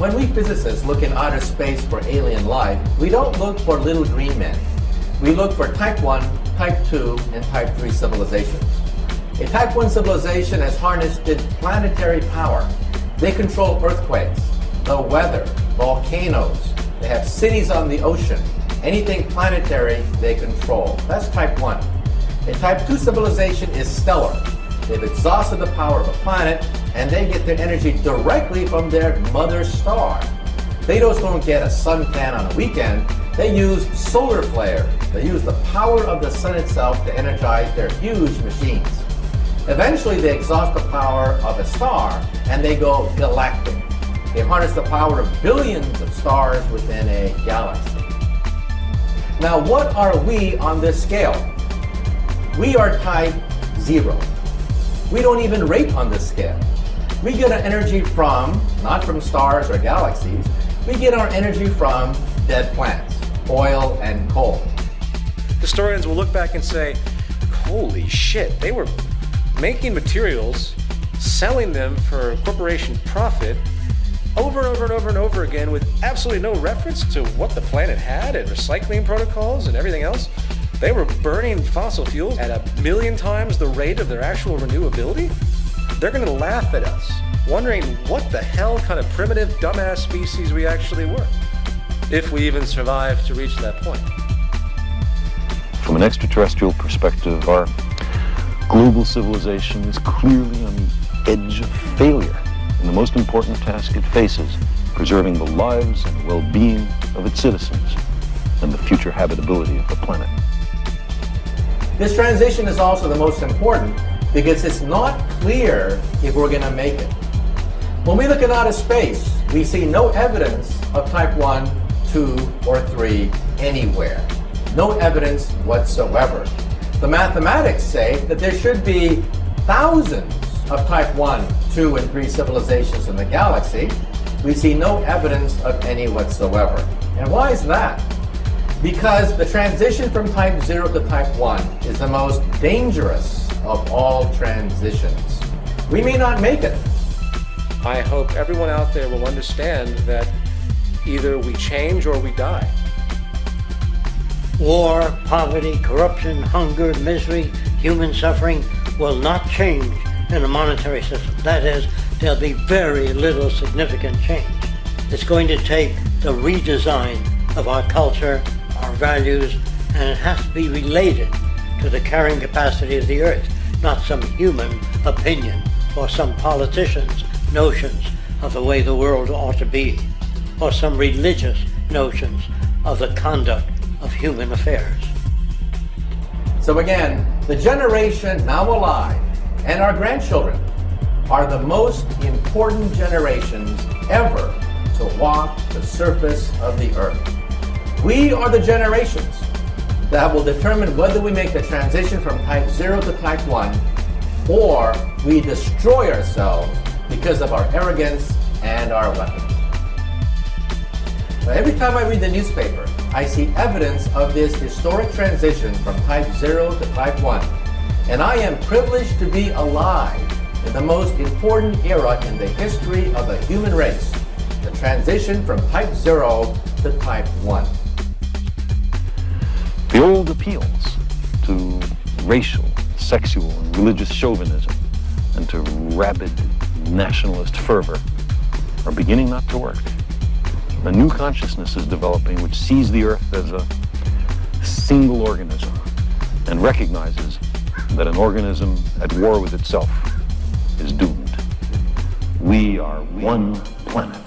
When we physicists look in outer space for alien life, we don't look for little green men. We look for type 1, type 2, and type 3 civilizations. A type 1 civilization has harnessed planetary power. They control earthquakes, the weather, volcanoes. They have cities on the ocean. Anything planetary, they control. That's type 1. A type 2 civilization is stellar. They've exhausted the power of a planet, and they get their energy directly from their mother star. They just don't get a suntan on a weekend. They use solar flares. They use the power of the sun itself to energize their huge machines. Eventually, they exhaust the power of a star, and they go galactic. They harness the power of billions of stars within a galaxy. Now, what are we on this scale? We are type 0. We don't even rate on this scale. We get our energy from, not from stars or galaxies, we get our energy from dead plants, oil and coal. Historians will look back and say, holy shit, they were making materials, selling them for corporation profit over and over and over and over again with absolutely no reference to what the planet had and recycling protocols and everything else. They were burning fossil fuels at 1,000,000 times the rate of their actual renewability. They're going to laugh at us, wondering what the hell kind of primitive, dumbass species we actually were, if we even survived to reach that point. From an extraterrestrial perspective, our global civilization is clearly on the edge of failure in the most important task it faces, preserving the lives and well-being of its citizens and the future habitability of the planet. This transition is also the most important because it's not clear if we're going to make it. When we look at outer space, we see no evidence of type 1, 2, or 3 anywhere. No evidence whatsoever. The mathematics say that there should be thousands of type 1, 2, and 3 civilizations in the galaxy. We see no evidence of any whatsoever. And why is that? Because the transition from type 0 to type 1 is the most dangerous of all transitions. We may not make it. I hope everyone out there will understand that either we change or we die. War, poverty, corruption, hunger, misery, human suffering will not change in a monetary system. That is, there'll be very little significant change. It's going to take the redesign of our culture, our values, and it has to be related to the carrying capacity of the earth, not some human opinion or some politician's notions of the way the world ought to be, or some religious notions of the conduct of human affairs. So again, the generation now alive and our grandchildren are the most important generations ever to walk the surface of the earth. We are the generations that will determine whether we make the transition from type 0 to type 1 or we destroy ourselves because of our arrogance and our weapons. Now, every time I read the newspaper, I see evidence of this historic transition from type 0 to type 1. And I am privileged to be alive in the most important era in the history of the human race, the transition from type 0 to type 1. The old appeals to racial, sexual, and religious chauvinism and to rabid nationalist fervor are beginning not to work. A new consciousness is developing which sees the earth as a single organism and recognizes that an organism at war with itself is doomed. We are one planet.